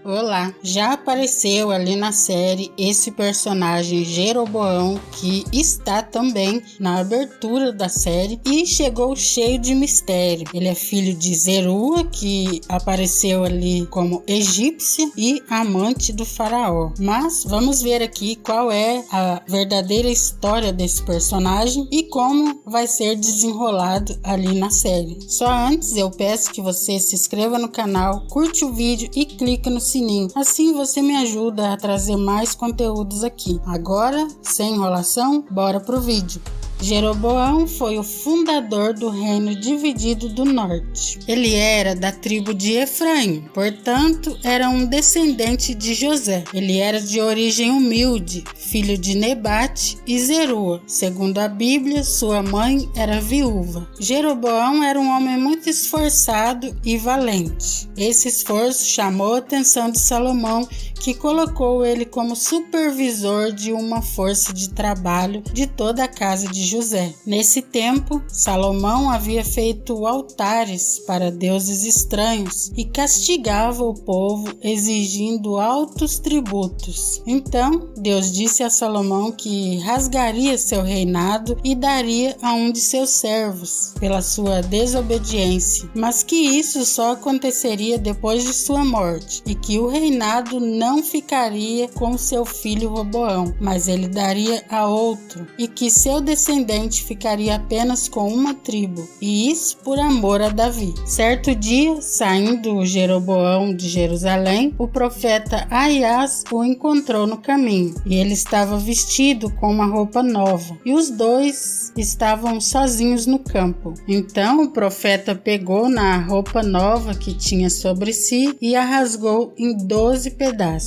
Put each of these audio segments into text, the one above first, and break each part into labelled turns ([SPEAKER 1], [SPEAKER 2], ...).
[SPEAKER 1] Olá, já apareceu ali na série esse personagem Jeroboão que está também na abertura da série e chegou cheio de mistério. Ele é filho de Zerua, que apareceu ali como egípcia e amante do faraó. Mas vamos ver aqui qual é a verdadeira história desse personagem e como vai ser desenrolado ali na série. Só antes eu peço que você se inscreva no canal, curte o vídeo e clique no sininho. Assim você me ajuda a trazer mais conteúdos aqui. Agora, sem enrolação, bora pro vídeo. Jeroboão foi o fundador do reino dividido do norte. Ele era da tribo de Efraim, portanto, era um descendente de José. Ele era de origem humilde, filho de Nebate e Zerua. Segundo a Bíblia, sua mãe era viúva. Jeroboão era um homem muito esforçado e valente. Esse esforço chamou a atenção de Salomão, que colocou ele como supervisor de uma força de trabalho de toda a casa de José. Nesse tempo, Salomão havia feito altares para deuses estranhos e castigava o povo exigindo altos tributos. Então, Deus disse a Salomão que rasgaria seu reinado e daria a um de seus servos pela sua desobediência, mas que isso só aconteceria depois de sua morte e que o reinado não ficaria com seu filho Roboão, mas ele daria a outro, e que seu descendente ficaria apenas com uma tribo, e isso por amor a Davi. Certo dia, saindo Jeroboão de Jerusalém, o profeta Aias o encontrou no caminho, e ele estava vestido com uma roupa nova, e os dois estavam sozinhos no campo. Então o profeta pegou na roupa nova que tinha sobre si e a rasgou em 12 pedaços.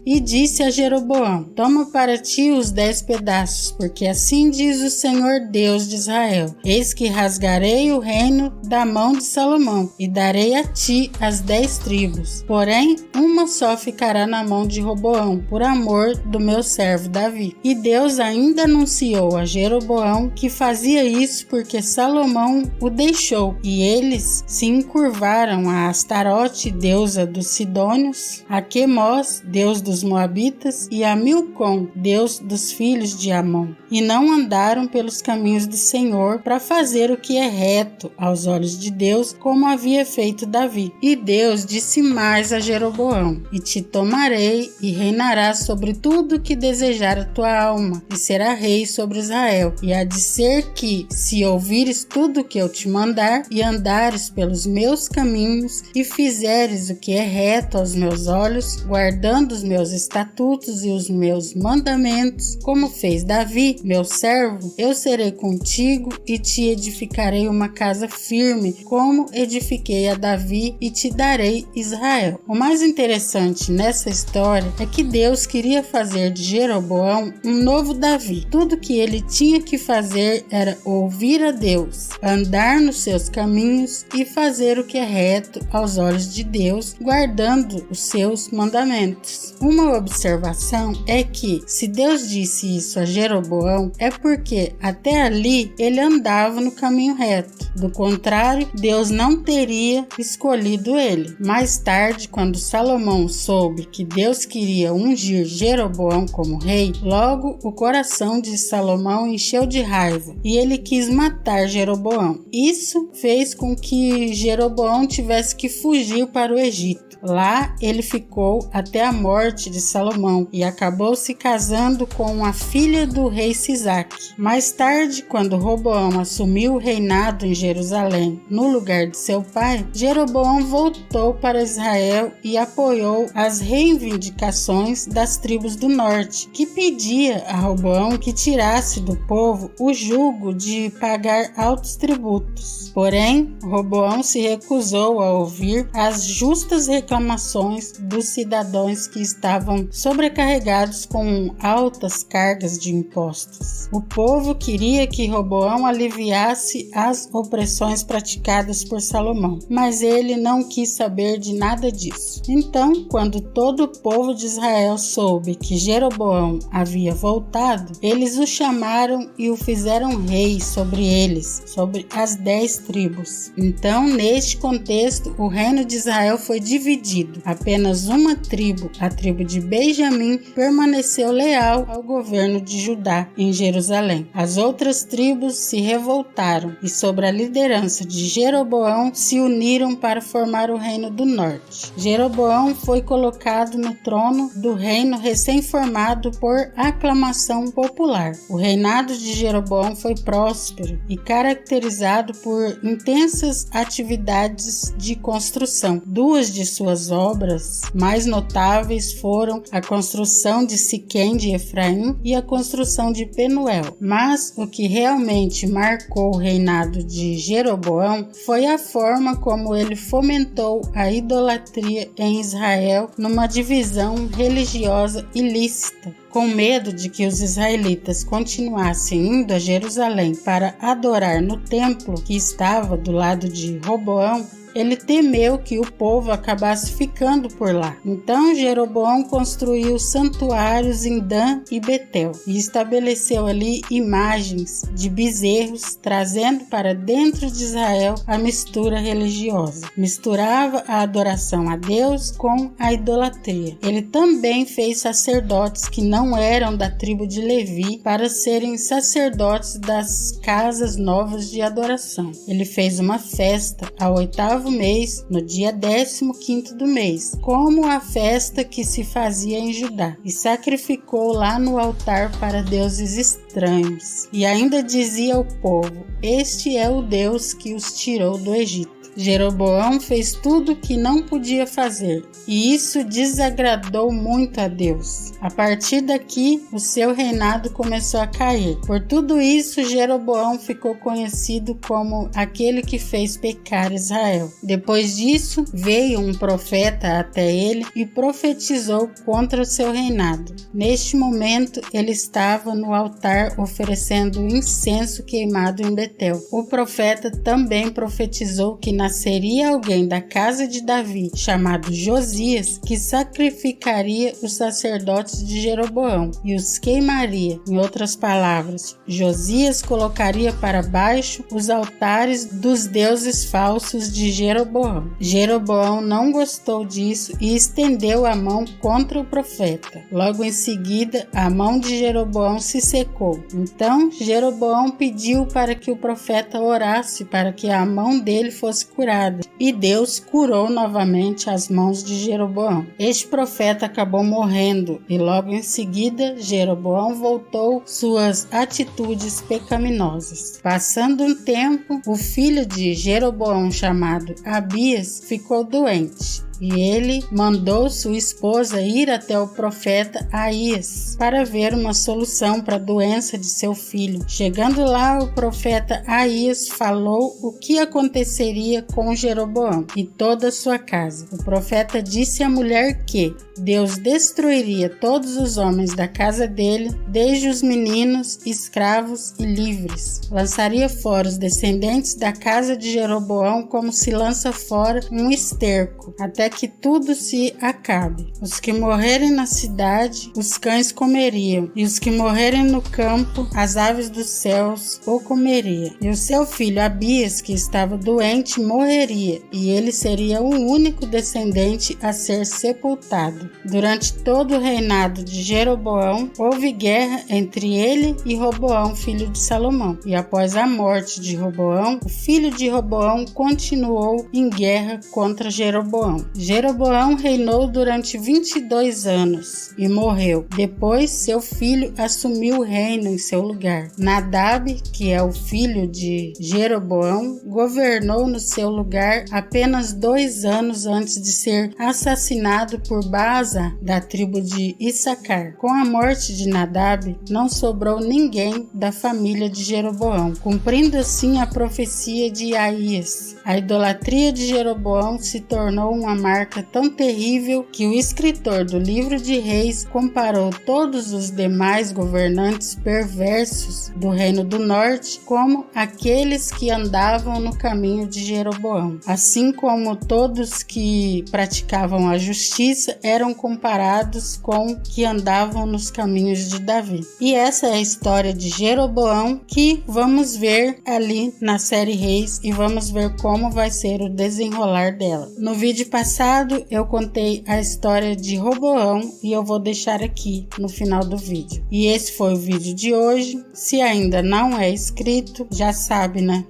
[SPEAKER 1] E disse a Jeroboão: toma para ti os 10 pedaços, porque assim diz o Senhor Deus de Israel: eis que rasgarei o reino da mão de Salomão e darei a ti as 10 tribos, porém uma só ficará na mão de Roboão, por amor do meu servo Davi. E Deus ainda anunciou a Jeroboão que fazia isso porque Salomão o deixou, e eles se encurvaram a Astarote, deusa dos Sidônios, a Quemós, deus dos Moabitas, e a Milcom, deus dos filhos de Amon, e não andaram pelos caminhos do Senhor para fazer o que é reto aos olhos de Deus, como havia feito Davi. E Deus disse mais a Jeroboão: e te tomarei e reinarás sobre tudo que desejar a tua alma, e será rei sobre Israel. E há de ser que, se ouvires tudo o que eu te mandar, e andares pelos meus caminhos, e fizeres o que é reto aos meus olhos, guardando os meus estatutos e os meus mandamentos, como fez Davi, meu servo, eu serei contigo e te edificarei uma casa firme, como edifiquei a Davi, e te darei Israel. O mais interessante nessa história é que Deus queria fazer de Jeroboão um novo Davi. Tudo que ele tinha que fazer era ouvir a Deus, andar nos seus caminhos e fazer o que é reto aos olhos de Deus, guardando os seus mandamentos. Uma observação é que, se Deus disse isso a Jeroboão, é porque até ali ele andava no caminho reto. Do contrário, Deus não teria escolhido ele. Mais tarde, quando Salomão soube que Deus queria ungir Jeroboão como rei, logo o coração de Salomão encheu de raiva e ele quis matar Jeroboão. Isso fez com que Jeroboão tivesse que fugir para o Egito. Lá ele ficou até a morte de Salomão e acabou se casando com a filha do rei Sisaque. Mais tarde, quando Roboão assumiu o reinado em Jerusalém no lugar de seu pai, Jeroboão voltou para Israel e apoiou as reivindicações das tribos do norte, que pedia a Roboão que tirasse do povo o jugo de pagar altos tributos. Porém, Roboão se recusou a ouvir as justas reclamações dos cidadãos que estavam sobrecarregados com altas cargas de impostos. O povo queria que Roboão aliviasse as opressões praticadas por Salomão, mas ele não quis saber de nada disso. Então, quando todo o povo de Israel soube que Jeroboão Jeroboão havia voltado, eles o chamaram e o fizeram rei sobre eles, sobre as 10 tribos. Então, neste contexto, o reino de Israel foi dividido. Apenas uma tribo, a tribo de Benjamim, permaneceu leal ao governo de Judá em Jerusalém. As outras tribos se revoltaram e, sob a liderança de Jeroboão, se uniram para formar o reino do norte. Jeroboão foi colocado no trono do reino recém-formado por aclamação popular. O reinado de Jeroboão foi próspero e caracterizado por intensas atividades de construção. Duas de suas obras mais notáveis foram a construção de Siquém de Efraim e a construção de Penuel. Mas o que realmente marcou o reinado de Jeroboão foi a forma como ele fomentou a idolatria em Israel numa divisão religiosa ilícita. Com medo de que os israelitas continuassem indo a Jerusalém para adorar no templo que estava do lado de Roboão, ele temeu que o povo acabasse ficando por lá. Então Jeroboão construiu santuários em Dan e Betel e estabeleceu ali imagens de bezerros, trazendo para dentro de Israel a mistura religiosa. Misturava a adoração a Deus com a idolatria. Ele também fez sacerdotes que não eram da tribo de Levi para serem sacerdotes das casas novas de adoração. Ele fez uma festa ao 8º mês, no dia 15º do mês, como a festa que se fazia em Judá, e sacrificou lá no altar para deuses estranhos. E ainda dizia ao povo: "Este é o Deus que os tirou do Egito." Jeroboão fez tudo o que não podia fazer, e isso desagradou muito a Deus. A partir daqui, o seu reinado começou a cair. Por tudo isso, Jeroboão ficou conhecido como aquele que fez pecar Israel. Depois disso, veio um profeta até ele e profetizou contra o seu reinado. Neste momento, ele estava no altar oferecendo incenso queimado em Betel. O profeta também profetizou que nasceria alguém da casa de Davi, chamado Josias, que sacrificaria os sacerdotes de Jeroboão e os queimaria. Em outras palavras, Josias colocaria para baixo os altares dos deuses falsos de Jeroboão. Jeroboão não gostou disso e estendeu a mão contra o profeta. Logo em seguida, a mão de Jeroboão se secou. Então, Jeroboão pediu para que o profeta orasse para que a mão dele fosse curada, e Deus curou novamente as mãos de Jeroboão. Este profeta acabou morrendo e logo em seguida Jeroboão voltou suas atitudes pecaminosas. Passando um tempo, o filho de Jeroboão, chamado Abias, ficou doente. E ele mandou sua esposa ir até o profeta Aías para ver uma solução para a doença de seu filho. Chegando lá, o profeta Aías falou o que aconteceria com Jeroboão e toda a sua casa. O profeta disse à mulher que Deus destruiria todos os homens da casa dele, desde os meninos, escravos e livres. Lançaria fora os descendentes da casa de Jeroboão como se lança fora um esterco, até que tudo se acabe. Os que morrerem na cidade, os cães comeriam, e os que morrerem no campo, as aves dos céus o comeriam. E o seu filho Abias, que estava doente, morreria, e ele seria o único descendente a ser sepultado. Durante todo o reinado de Jeroboão, houve guerra entre ele e Roboão, filho de Salomão. E após a morte de Roboão, o filho de Roboão continuou em guerra contra Jeroboão. Jeroboão reinou durante 22 anos e morreu. Depois, seu filho assumiu o reino em seu lugar. Nadab, que é o filho de Jeroboão, governou no seu lugar apenas 2 anos antes de ser assassinado por Baasa, da tribo de Issacar. Com a morte de Nadab, não sobrou ninguém da família de Jeroboão, cumprindo assim a profecia de Aías. A idolatria de Jeroboão se tornou uma marca tão terrível que o escritor do livro de Reis comparou todos os demais governantes perversos do Reino do Norte como aqueles que andavam no caminho de Jeroboão. Assim como todos que praticavam a justiça eram comparados com que andavam nos caminhos de Davi. E essa é a história de Jeroboão que vamos ver ali na série Reis e vamos ver como vai ser o desenrolar dela. No vídeo passado eu contei a história de Roboão e eu vou deixar aqui no final do vídeo. E esse foi o vídeo de hoje. Se ainda não é inscrito, já sabe, né?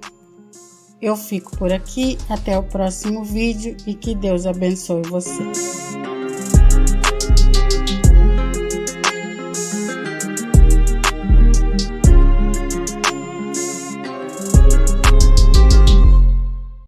[SPEAKER 1] Eu fico por aqui, até o próximo vídeo e que Deus abençoe você.